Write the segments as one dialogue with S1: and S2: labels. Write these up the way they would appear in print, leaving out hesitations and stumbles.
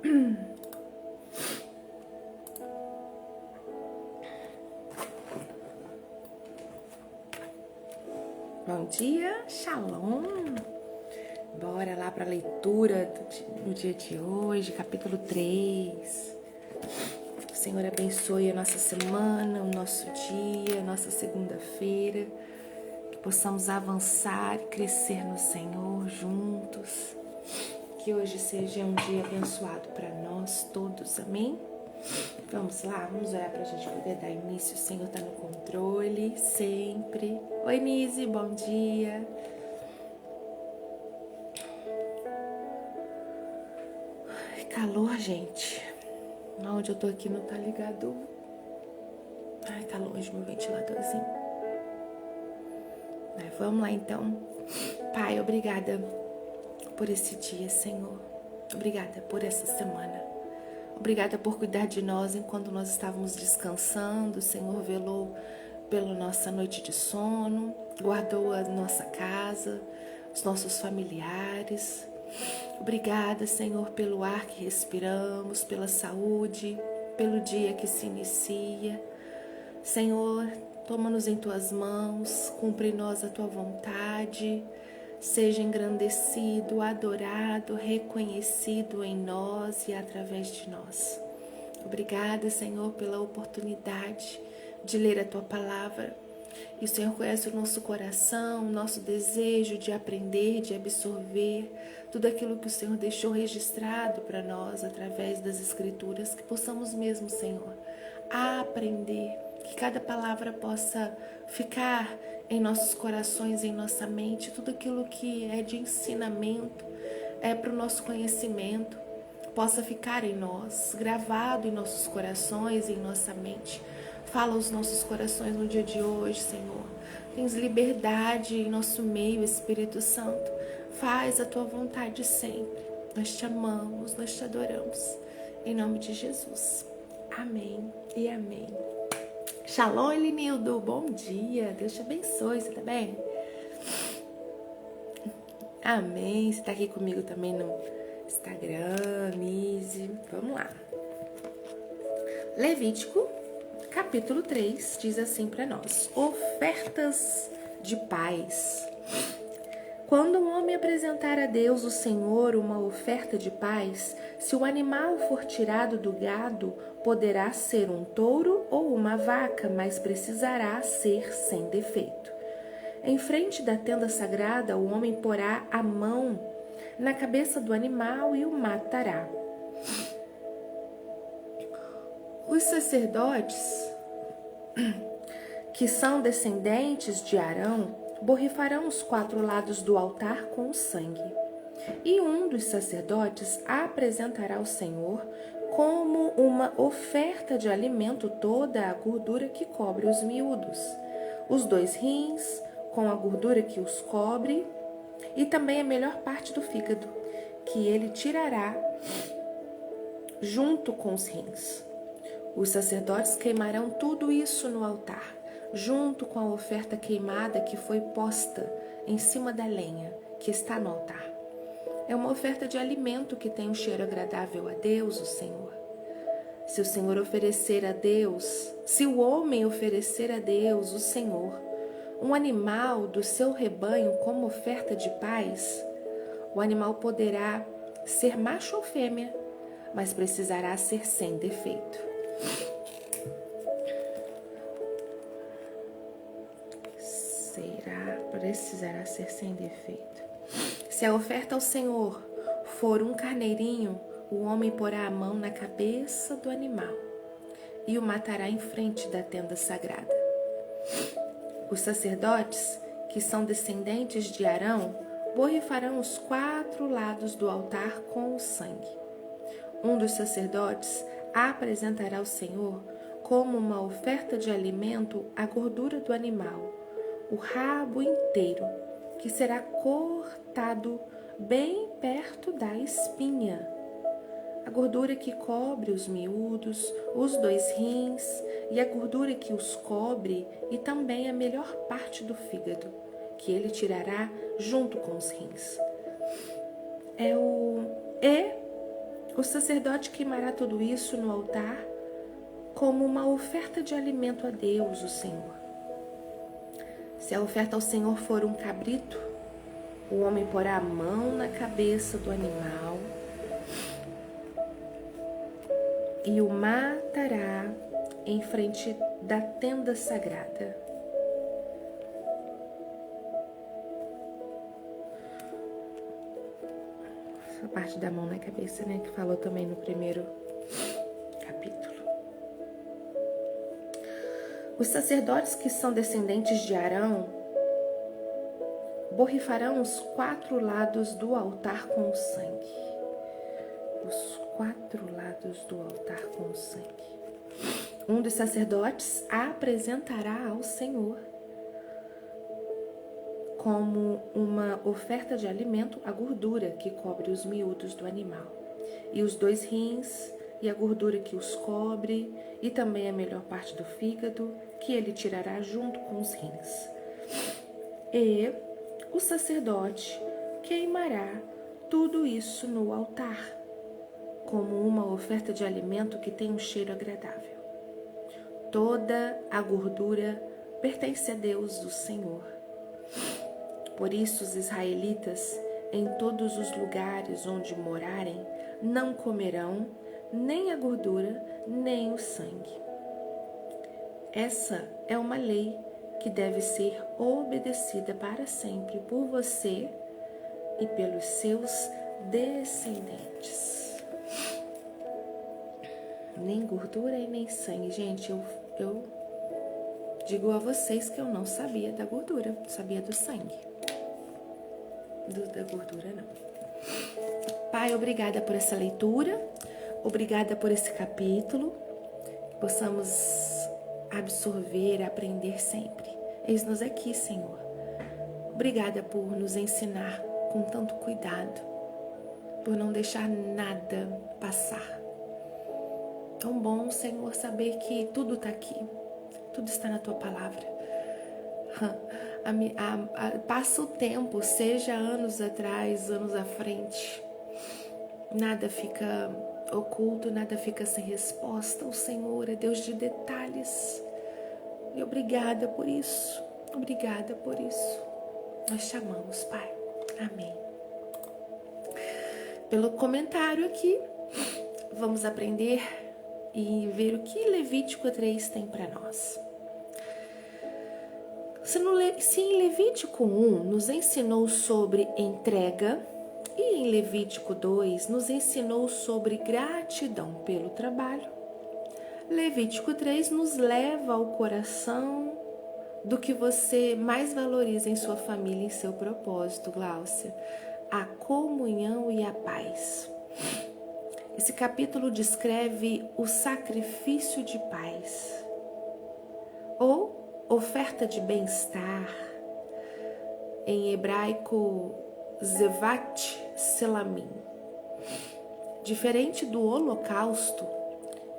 S1: Bom dia, Shalom! Bora lá para a leitura do dia de hoje, capítulo 3. O Senhor abençoe a nossa semana, o nosso dia, a nossa segunda-feira. Que possamos avançar e crescer no Senhor juntos. Que hoje seja um dia abençoado para nós todos, amém? Vamos lá, vamos orar para a gente poder dar início. O Senhor está no controle, sempre. Oi, Nise, bom dia. Ai, calor, gente. Onde eu tô aqui não tá ligado. Ai, tá longe meu ventiladorzinho. Vamos lá, então. Pai, obrigada por esse dia, Senhor. Obrigada por essa semana. Obrigada por cuidar de nós enquanto nós estávamos descansando. O Senhor velou pela nossa noite de sono, guardou a nossa casa, os nossos familiares. Obrigada, Senhor, pelo ar que respiramos, pela saúde, pelo dia que se inicia. Senhor, toma-nos em Tuas mãos, cumpre em nós a Tua vontade. Seja engrandecido, adorado, reconhecido em nós e através de nós. Obrigada, Senhor, pela oportunidade de ler a Tua palavra. E o Senhor conhece o nosso coração, o nosso desejo de aprender, de absorver tudo aquilo que o Senhor deixou registrado para nós através das Escrituras. Que possamos mesmo, Senhor, aprender, que cada palavra possa ficar em nossos corações, em nossa mente, tudo aquilo que é de ensinamento, é para o nosso conhecimento, possa ficar em nós, gravado em nossos corações, em nossa mente. Fala aos nossos corações no dia de hoje, Senhor. Tens liberdade em nosso meio, Espírito Santo. Faz a Tua vontade sempre. Nós te amamos, nós te adoramos. Em nome de Jesus. Amém e amém. Shalom, Elinildo, bom dia, Deus te abençoe, você tá bem? Amém, você tá aqui comigo também no Instagram, Nise, vamos lá. Levítico, capítulo 3, diz assim para nós: ofertas de paz. Quando um homem apresentar a Deus, o Senhor, uma oferta de paz, se o animal for tirado do gado, poderá ser um touro ou uma vaca, mas precisará ser sem defeito. Em frente da tenda sagrada, o homem porá a mão na cabeça do animal e o matará. Os sacerdotes, que são descendentes de Arão, borrifarão os 4 lados do altar com o sangue. E um dos sacerdotes apresentará ao Senhor como uma oferta de alimento toda a gordura que cobre os miúdos, os 2 rins com a gordura que os cobre, e também a melhor parte do fígado, que ele tirará junto com os rins. Os sacerdotes queimarão tudo isso no altar, junto com a oferta queimada que foi posta em cima da lenha que está no altar. É uma oferta de alimento que tem um cheiro agradável a Deus, o Senhor. Se o Senhor oferecer a Deus, se o homem oferecer a Deus, o Senhor, um animal do seu rebanho como oferta de paz, o animal poderá ser macho ou fêmea, mas precisará ser sem defeito. Precisará ser sem defeito. Se a oferta ao Senhor for um carneirinho, o homem porá a mão na cabeça do animal e o matará em frente da tenda sagrada. Os sacerdotes, que são descendentes de Arão, borrifarão os 4 lados do altar com o sangue. Um dos sacerdotes apresentará ao Senhor como uma oferta de alimento a gordura do animal, o rabo inteiro, que será cortado bem perto da espinha, a gordura que cobre os miúdos, os 2 rins e a gordura que os cobre, e também a melhor parte do fígado, que ele tirará junto com os rins. O sacerdote queimará tudo isso no altar como uma oferta de alimento a Deus, o Senhor. Se a oferta ao Senhor for um cabrito, o homem porá a mão na cabeça do animal e o matará em frente da tenda sagrada. Essa parte da mão na cabeça, né, que falou também no primeiro capítulo. Os sacerdotes que são descendentes de Arão borrifarão os 4 lados do altar com o sangue. Os 4 lados do altar com o sangue. Um dos sacerdotes apresentará ao Senhor como uma oferta de alimento a gordura que cobre os miúdos do animal, e os 2 rins, e a gordura que os cobre, e também a melhor parte do fígado, que ele tirará junto com os rins. E o sacerdote queimará tudo isso no altar, como uma oferta de alimento que tem um cheiro agradável. Toda a gordura pertence a Deus, o Senhor. Por isso os israelitas, em todos os lugares onde morarem, não comerão nem a gordura, nem o sangue. Essa é uma lei que deve ser obedecida para sempre por você e pelos seus descendentes. Nem gordura e nem sangue. Gente, eu digo a vocês que eu não sabia da gordura, sabia do sangue. Da gordura não. Pai, obrigada por essa leitura, obrigada por esse capítulo, que possamos absorver, aprender sempre. Eis-nos aqui, Senhor. Obrigada por nos ensinar com tanto cuidado, por não deixar nada passar. Tão bom, Senhor, saber que tudo está aqui, tudo está na Tua palavra. Passa o tempo, seja anos atrás, anos à frente, nada fica oculto, nada fica sem resposta. O Senhor é Deus de detalhes. E obrigada por isso, obrigada por isso. Nós te amamos, Pai. Amém. Pelo comentário aqui, vamos aprender e ver o que Levítico 3 tem para nós. Se em Levítico 1 nos ensinou sobre entrega e em Levítico 2 nos ensinou sobre gratidão pelo trabalho, Levítico 3 nos leva ao coração do que você mais valoriza em sua família e em seu propósito, Gláucia: a comunhão e a paz. Esse capítulo descreve o sacrifício de paz, ou oferta de bem-estar, em hebraico Zevat Selamim. Diferente do holocausto,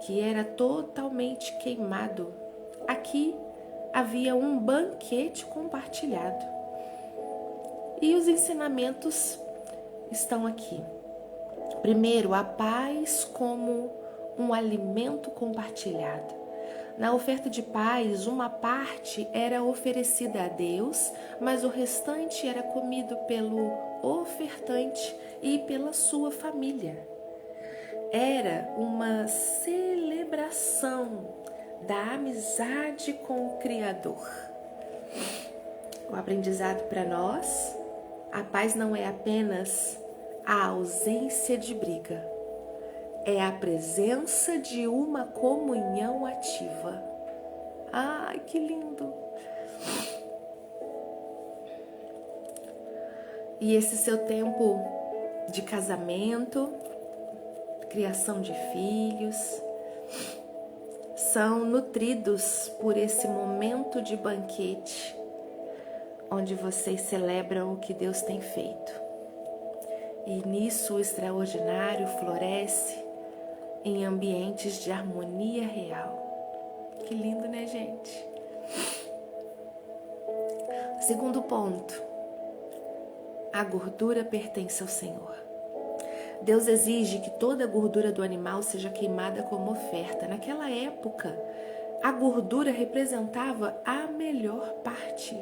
S1: que era totalmente queimado, aqui havia um banquete compartilhado. E os ensinamentos estão aqui. Primeiro, a paz como um alimento compartilhado. Na oferta de paz, uma parte era oferecida a Deus, mas o restante era comido pelo ofertante e pela sua família. Era uma celebração da amizade com o Criador. O aprendizado para nós: a paz não é apenas a ausência de briga, é a presença de uma comunhão ativa. Ai, que lindo! E esse seu tempo de casamento, criação de filhos, são nutridos por esse momento de banquete, onde vocês celebram o que Deus tem feito. E nisso o extraordinário floresce em ambientes de harmonia real. Que lindo, né, gente? Segundo ponto: a gordura pertence ao Senhor. Deus exige que toda a gordura do animal seja queimada como oferta. Naquela época, a gordura representava a melhor parte,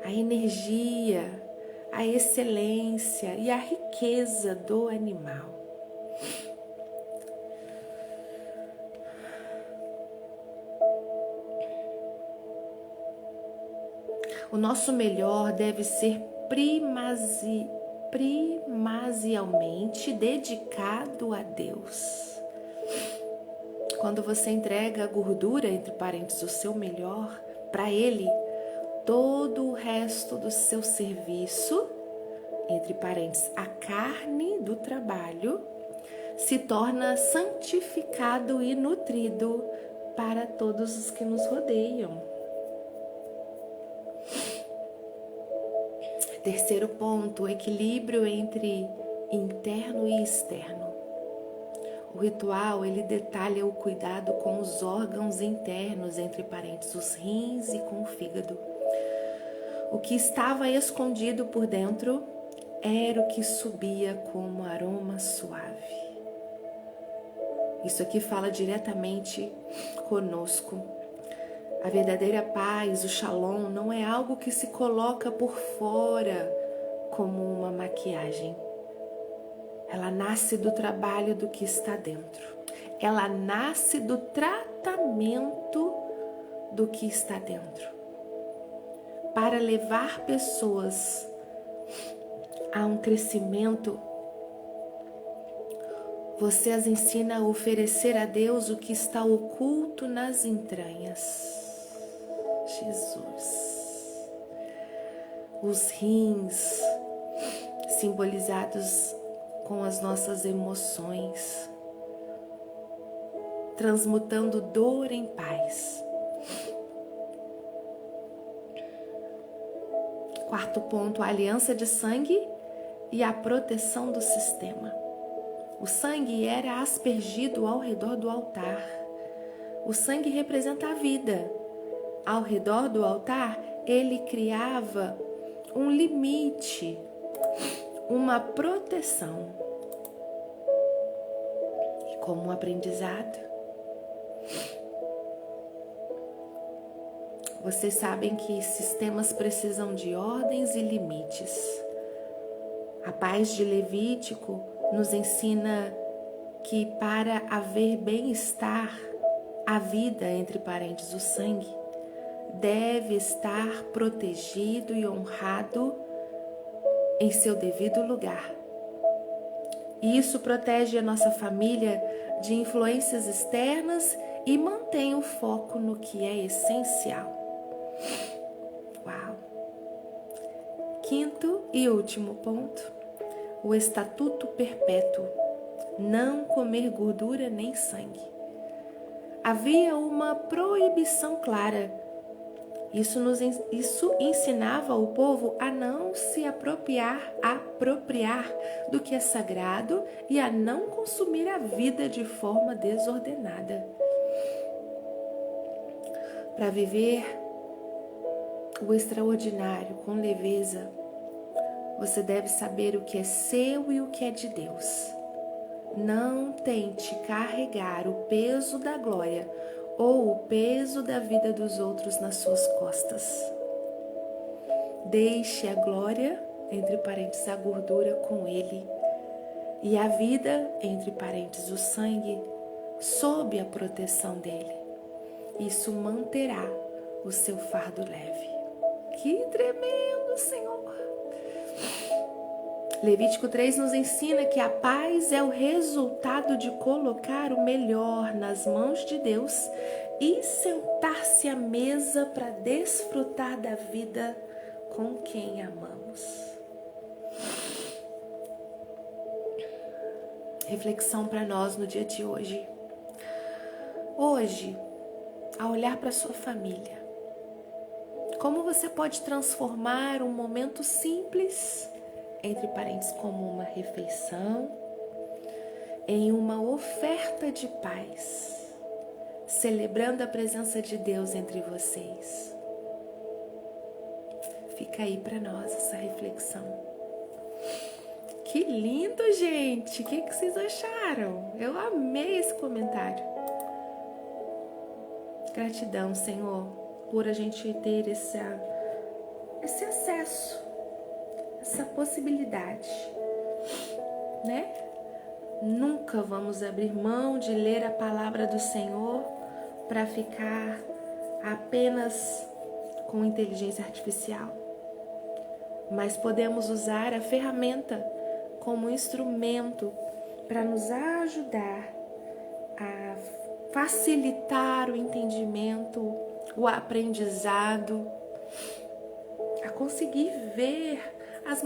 S1: a energia, a excelência e a riqueza do animal. O nosso melhor deve ser primazcialmente dedicado a Deus. Quando você entrega a gordura, entre parênteses, o seu melhor, para Ele, todo o resto do seu serviço, entre parênteses, a carne do trabalho, se torna santificado e nutrido para todos os que nos rodeiam. Terceiro ponto, o equilíbrio entre interno e externo. O ritual, ele detalha o cuidado com os órgãos internos, entre parênteses, os rins e com o fígado. O que estava escondido por dentro era o que subia como aroma suave. Isso aqui fala diretamente conosco. A verdadeira paz, o shalom, não é algo que se coloca por fora como uma maquiagem. Ela nasce do trabalho do que está dentro. Ela nasce do tratamento do que está dentro. Para levar pessoas a um crescimento, você as ensina a oferecer a Deus o que está oculto nas entranhas. Jesus. Os rins, simbolizados com as nossas emoções, transmutando dor em paz. Quarto ponto, a aliança de sangue e a proteção do sistema. O sangue era aspergido ao redor do altar. O sangue representa a vida. Ao redor do altar, ele criava um limite, uma proteção. E como um aprendizado, vocês sabem que sistemas precisam de ordens e limites. A paz de Levítico nos ensina que para haver bem-estar, a vida, entre parênteses, o sangue, deve estar protegido e honrado em seu devido lugar. E isso protege a nossa família de influências externas e mantém o foco no que é essencial. Uau! Quinto e último ponto, o estatuto perpétuo, não comer gordura nem sangue. Havia uma proibição clara. Isso ensinava o povo a não se apropriar do que é sagrado e a não consumir a vida de forma desordenada. Para viver o extraordinário com leveza, você deve saber o que é seu e o que é de Deus. Não tente carregar o peso da glória ou o peso da vida dos outros nas suas costas. Deixe a glória, entre parênteses, a gordura com Ele, e a vida, entre parênteses, o sangue, sob a proteção dele. Isso manterá o seu fardo leve. Que tremendo, Senhor! Levítico 3 nos ensina que a paz é o resultado de colocar o melhor nas mãos de Deus e sentar-se à mesa para desfrutar da vida com quem amamos. Reflexão para nós no dia de hoje. Hoje, ao olhar para sua família, como você pode transformar um momento simples, entre parênteses, como uma refeição, em uma oferta de paz, celebrando a presença de Deus entre vocês? Fica aí para nós essa reflexão. Que lindo, gente! O que vocês acharam? Eu amei esse comentário. Gratidão, Senhor, por a gente ter esse acesso, essa possibilidade, né? Nunca vamos abrir mão de ler a palavra do Senhor para ficar apenas com inteligência artificial, mas podemos usar a ferramenta como instrumento para nos ajudar a facilitar o entendimento, o aprendizado, a conseguir ver as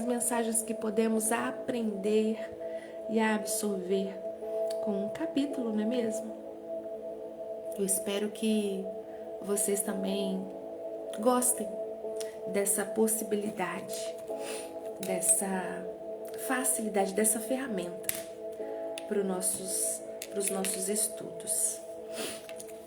S1: mensagens que podemos aprender e absorver com um capítulo, não é mesmo? Eu espero que vocês também gostem dessa possibilidade, dessa facilidade, dessa ferramenta para os nossos estudos.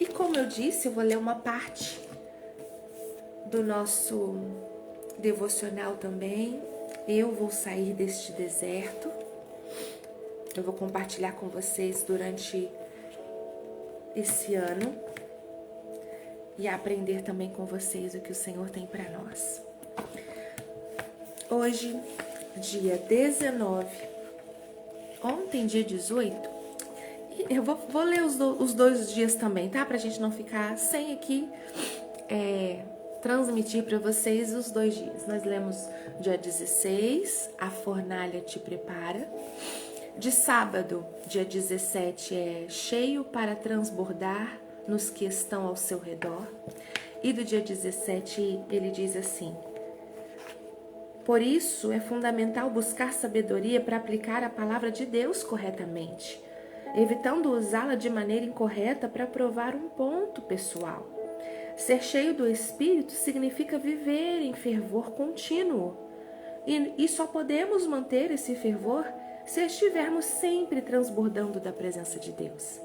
S1: E como eu disse, eu vou ler uma parte do nosso devocional também. Eu vou sair deste deserto. Eu vou compartilhar com vocês durante esse ano e aprender também com vocês o que o Senhor tem para nós. Hoje, dia 19, ontem, dia 18, eu vou ler os dois dias também, tá? Pra gente não ficar sem aqui transmitir para vocês os 2 dias. Nós lemos dia 16, a fornalha te prepara. De sábado, dia 17, é cheio para transbordar nos que estão ao seu redor. E do dia 17, ele diz assim: por isso é fundamental buscar sabedoria para aplicar a palavra de Deus corretamente, evitando usá-la de maneira incorreta para provar um ponto pessoal. Ser cheio do Espírito significa viver em fervor contínuo. E só podemos manter esse fervor se estivermos sempre transbordando da presença de Deus.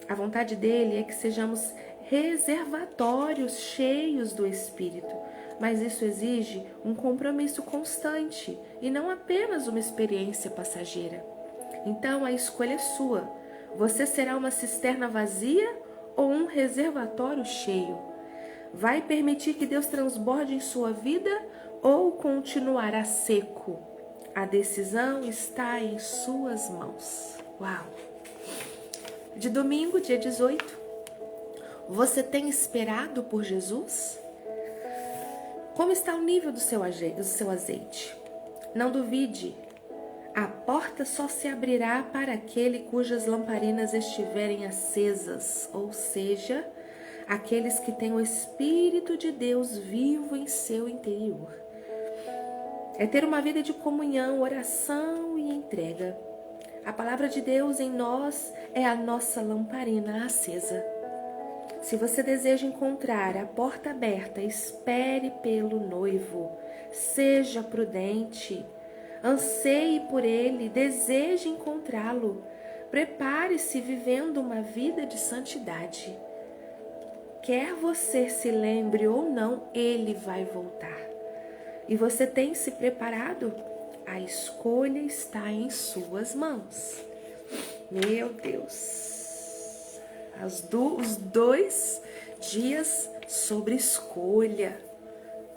S1: A vontade dele é que sejamos reservatórios cheios do Espírito, mas isso exige um compromisso constante e não apenas uma experiência passageira. Então a escolha é sua. Você será uma cisterna vazia ou um reservatório cheio? Vai permitir que Deus transborde em sua vida ou continuará seco? A decisão está em suas mãos. Uau! De domingo, dia 18, você tem esperado por Jesus? Como está o nível do seu azeite? Não duvide, a porta só se abrirá para aquele cujas lamparinas estiverem acesas, ou seja, aqueles que têm o Espírito de Deus vivo em seu interior. É ter uma vida de comunhão, oração e entrega. A palavra de Deus em nós é a nossa lamparina acesa. Se você deseja encontrar a porta aberta, espere pelo noivo. Seja prudente. Anseie por ele, deseje encontrá-lo. Prepare-se vivendo uma vida de santidade. Quer você se lembre ou não, ele vai voltar. E você tem se preparado? A escolha está em suas mãos. Meu Deus. Os 2 dias sobre escolha.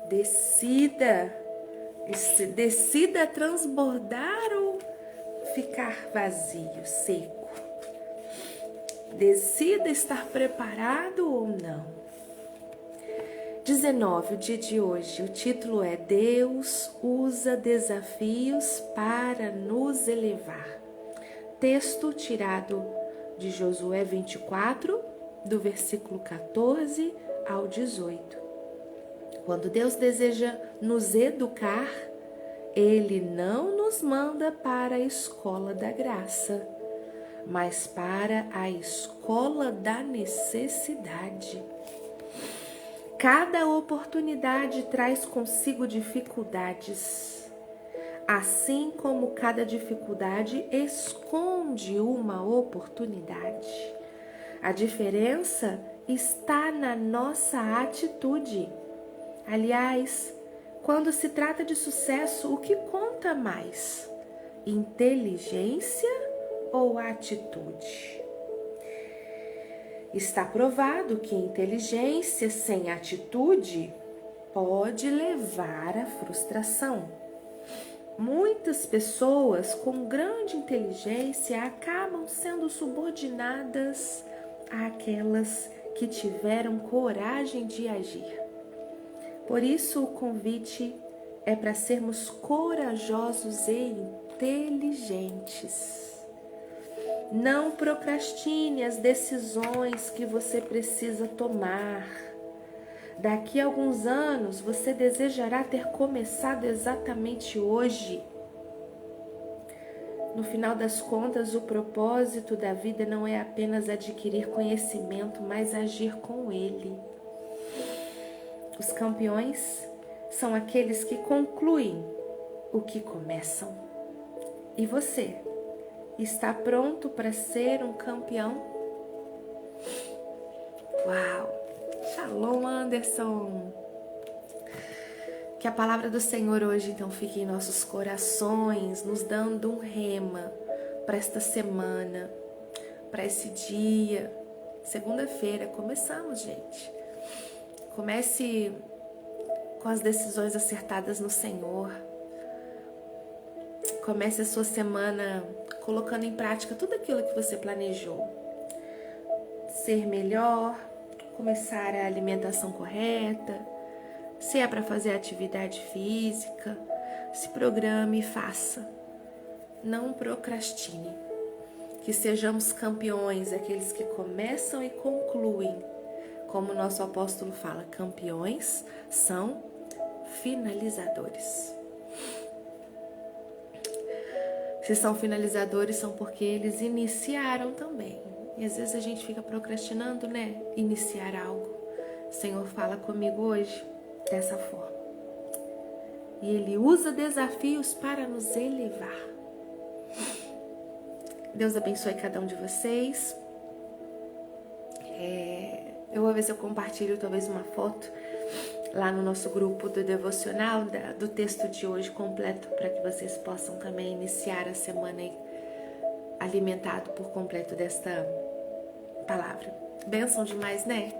S1: Decida. Decida transbordar ou ficar vazio, seco. Decida estar preparado ou não. 19, o dia de hoje, o título é Deus usa desafios para nos elevar. Texto tirado de Josué 24, do versículo 14 ao 18. Quando Deus deseja nos educar, Ele não nos manda para a escola da graça, mas para a escola da necessidade. Cada oportunidade traz consigo dificuldades, assim como cada dificuldade esconde uma oportunidade. A diferença está na nossa atitude. Aliás, quando se trata de sucesso, o que conta conta mais? Inteligência ou atitude? Está provado que inteligência sem atitude pode levar à frustração. Muitas pessoas com grande inteligência acabam sendo subordinadas àquelas que tiveram coragem de agir. Por isso, o convite é para sermos corajosos e inteligentes. Não procrastine as decisões que você precisa tomar. Daqui a alguns anos, você desejará ter começado exatamente hoje. No final das contas, o propósito da vida não é apenas adquirir conhecimento, mas agir com ele. Os campeões são aqueles que concluem o que começam. E você, está pronto para ser um campeão? Uau! Shalom, Anderson! Que a palavra do Senhor hoje então fique em nossos corações, nos dando um rema para esta semana, para esse dia. Segunda-feira, começamos, gente. Comece com as decisões acertadas no Senhor. Comece a sua semana colocando em prática tudo aquilo que você planejou. Ser melhor, começar a alimentação correta, se é para fazer atividade física, se programe e faça. Não procrastine. Que sejamos campeões, aqueles que começam e concluem. Como o nosso apóstolo fala, campeões são finalizadores. Se são finalizadores, são porque eles iniciaram também. E às vezes a gente fica procrastinando, né? Iniciar algo. O Senhor fala comigo hoje dessa forma. E Ele usa desafios para nos elevar. Deus abençoe cada um de vocês. Eu vou ver se eu compartilho talvez uma foto lá no nosso grupo do devocional, do texto de hoje completo, para que vocês possam também iniciar a semana alimentado por completo desta palavra. Bênção demais, né?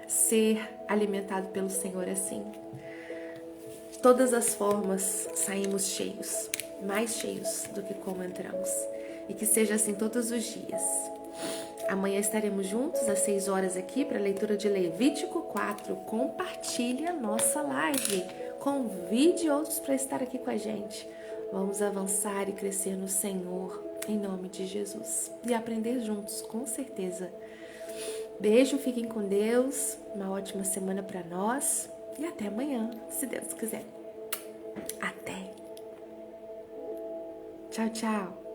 S1: Ser alimentado pelo Senhor assim. De todas as formas, saímos cheios, mais cheios do que como entramos. E que seja assim todos os dias. Amanhã estaremos juntos às 6 horas aqui para a leitura de Levítico 4. Compartilhe a nossa live. Convide outros para estar aqui com a gente. Vamos avançar e crescer no Senhor, em nome de Jesus. E aprender juntos, com certeza. Beijo, fiquem com Deus. Uma ótima semana para nós. E até amanhã, se Deus quiser. Até. Tchau, tchau.